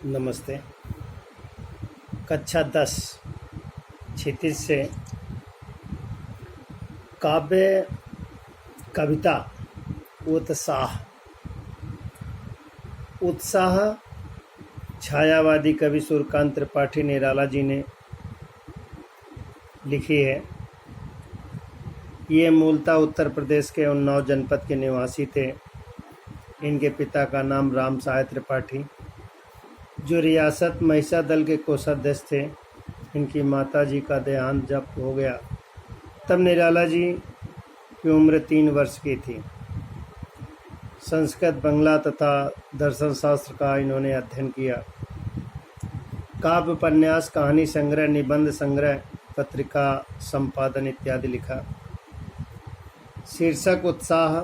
नमस्ते। कक्षा 10 क्षितिज से काव्य कविता उत्साह। उत्साह छायावादी कवि सूर्यकांत त्रिपाठी निराला जी ने लिखी है। ये मूलतः उत्तर प्रदेश के उन्नाव जनपद के निवासी थे। इनके पिता का नाम राम सहाय त्रिपाठी, जो रियासत महिषा दल के कोषाध्यक्ष थे। इनकी माता जी का देहांत जब हो गया तब निराला जी की उम्र 3 वर्ष की थी। संस्कृत, बांग्ला तथा दर्शन शास्त्र का इन्होंने अध्ययन किया। काव्य, उपन्यास, कहानी संग्रह, निबंध संग्रह, पत्रिका संपादन इत्यादि लिखा। शीर्षक उत्साह।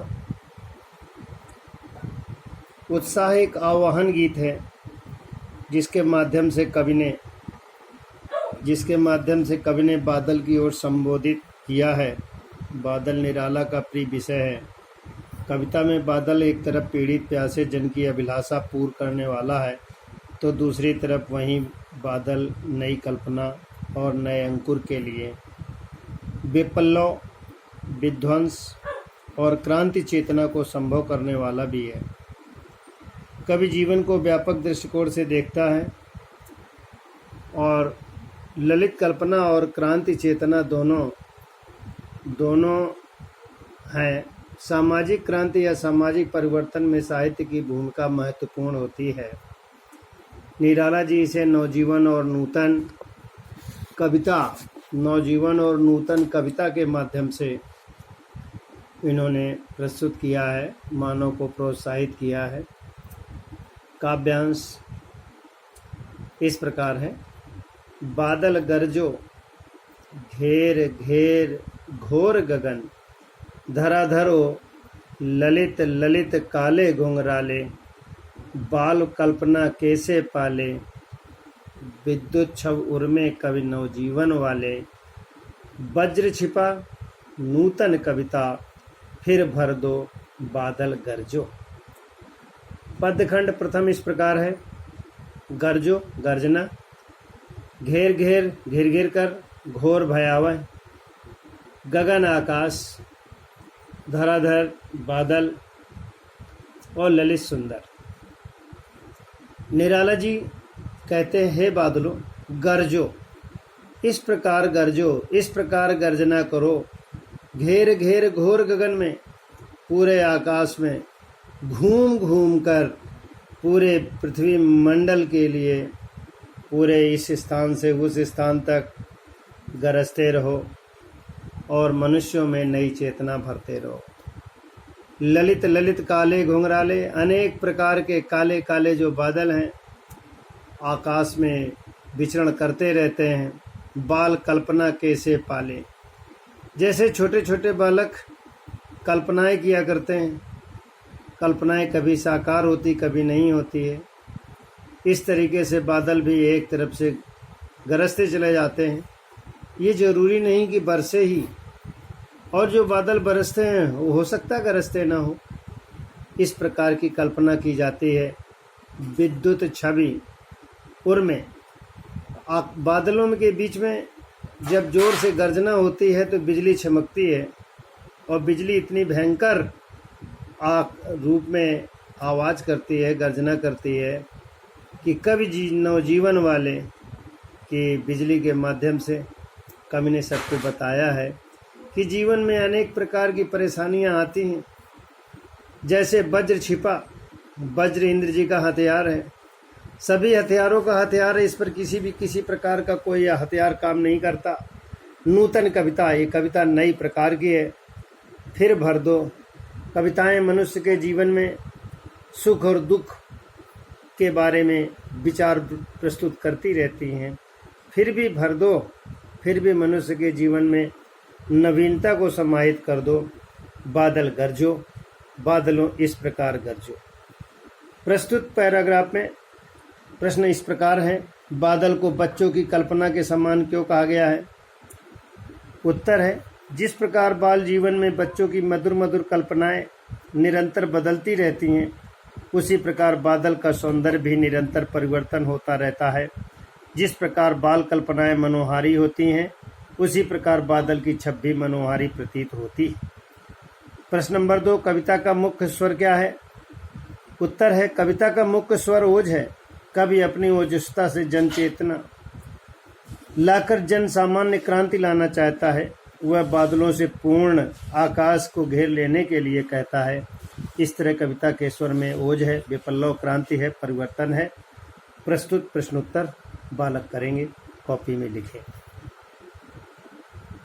उत्साह एक आवाहन गीत है जिसके माध्यम से कवि ने बादल की ओर संबोधित किया है। बादल निराला का प्रिय विषय है। कविता में बादल एक तरफ पीड़ित प्यासे जन की अभिलाषा पूर्ण करने वाला है, तो दूसरी तरफ वहीं बादल नई कल्पना और नए अंकुर के लिए विप्लव, विध्वंस और क्रांति चेतना को संभव करने वाला भी है। कवि जीवन को व्यापक दृष्टिकोण से देखता है और ललित कल्पना और क्रांति चेतना दोनों हैं। सामाजिक क्रांति या सामाजिक परिवर्तन में साहित्य की भूमिका महत्वपूर्ण होती है। निराला जी इसे नवजीवन और नूतन कविता के माध्यम से इन्होंने प्रस्तुत किया है, मानव को प्रोत्साहित किया है। काव्यांश इस प्रकार है। बादल गरजो, घेर घेर घोर गगन, धराधरो ललित ललित काले घुंघराले, बाल कल्पना कैसे पाले, विद्युत छव उर्मे कवि नवजीवन वाले, वज्र छिपा नूतन कविता, फिर भर दो बादल गरजो। पदखंड प्रथम इस प्रकार है। गरजो गर्जना, घेर घेर घिर घिर कर, घोर भयावह, गगन आकाश, धराधर बादल और ललित सुंदर। निराला जी कहते हैं, हे बादलों गरजो, इस प्रकार गरजो, इस प्रकार गर्जना करो, घेर घेर घोर गगन में, पूरे आकाश में घूम घूम कर पूरे पृथ्वी मंडल के लिए पूरे इस स्थान से उस स्थान तक गरजते रहो और मनुष्यों में नई चेतना भरते रहो। ललित ललित काले घुंघराले, अनेक प्रकार के काले काले जो बादल हैं आकाश में विचरण करते रहते हैं। बाल कल्पना कैसे पाले, जैसे छोटे छोटे बालक कल्पनाएं किया करते हैं। कल्पनाएं कभी साकार होती, कभी नहीं होती है। इस तरीके से बादल भी एक तरफ से गरजते चले जाते हैं। ये जरूरी नहीं कि बरसे ही, और जो बादल बरसते हैं वो हो सकता है गरजते ना हो। इस प्रकार की कल्पना की जाती है। विद्युत छवि उर्मे, बादलों के बीच में जब जोर से गर्जना होती है तो बिजली चमकती है, और बिजली इतनी भयंकर रूप में आवाज़ करती है, गर्जना करती है कि कवि नवजीवन वाले कि बिजली के माध्यम से कवि ने सबको बताया है कि जीवन में अनेक प्रकार की परेशानियां आती हैं। जैसे वज्र छिपा, वज्र इंद्र जी का हथियार है, सभी हथियारों का हथियार है, इस पर किसी प्रकार का कोई हथियार काम नहीं करता। नूतन कविता, ये कविता नई प्रकार की है। फिर भर दो, कविताएं मनुष्य के जीवन में सुख और दुख के बारे में विचार प्रस्तुत करती रहती हैं। फिर भी भर दो, फिर भी मनुष्य के जीवन में नवीनता को समाहित कर दो। बादल गरजो, बादलों इस प्रकार गरजो। प्रस्तुत पैराग्राफ में प्रश्न इस प्रकार है, बादल को बच्चों की कल्पना के समान क्यों कहा गया है? उत्तर है, जिस प्रकार बाल जीवन में बच्चों की मधुर मधुर कल्पनाएं निरंतर बदलती रहती हैं, उसी प्रकार बादल का सौंदर्य भी निरंतर परिवर्तन होता रहता है। जिस प्रकार बाल कल्पनाएं मनोहारी होती हैं, उसी प्रकार बादल की छवि भी मनोहारी प्रतीत होती। प्रश्न नंबर 2, कविता का मुख्य स्वर क्या है? उत्तर है, कविता का मुख्य स्वर ओज है। कवि अपनी ओजस्ता से जन चेतना लाकर जन सामान्य क्रांति लाना चाहता है। वह बादलों से पूर्ण आकाश को घेर लेने के लिए कहता है। इस तरह कविता के स्वर में ओज है, विप्लव क्रांति है, परिवर्तन है। प्रस्तुत प्रश्नोत्तर बालक करेंगे, कॉपी में लिखें।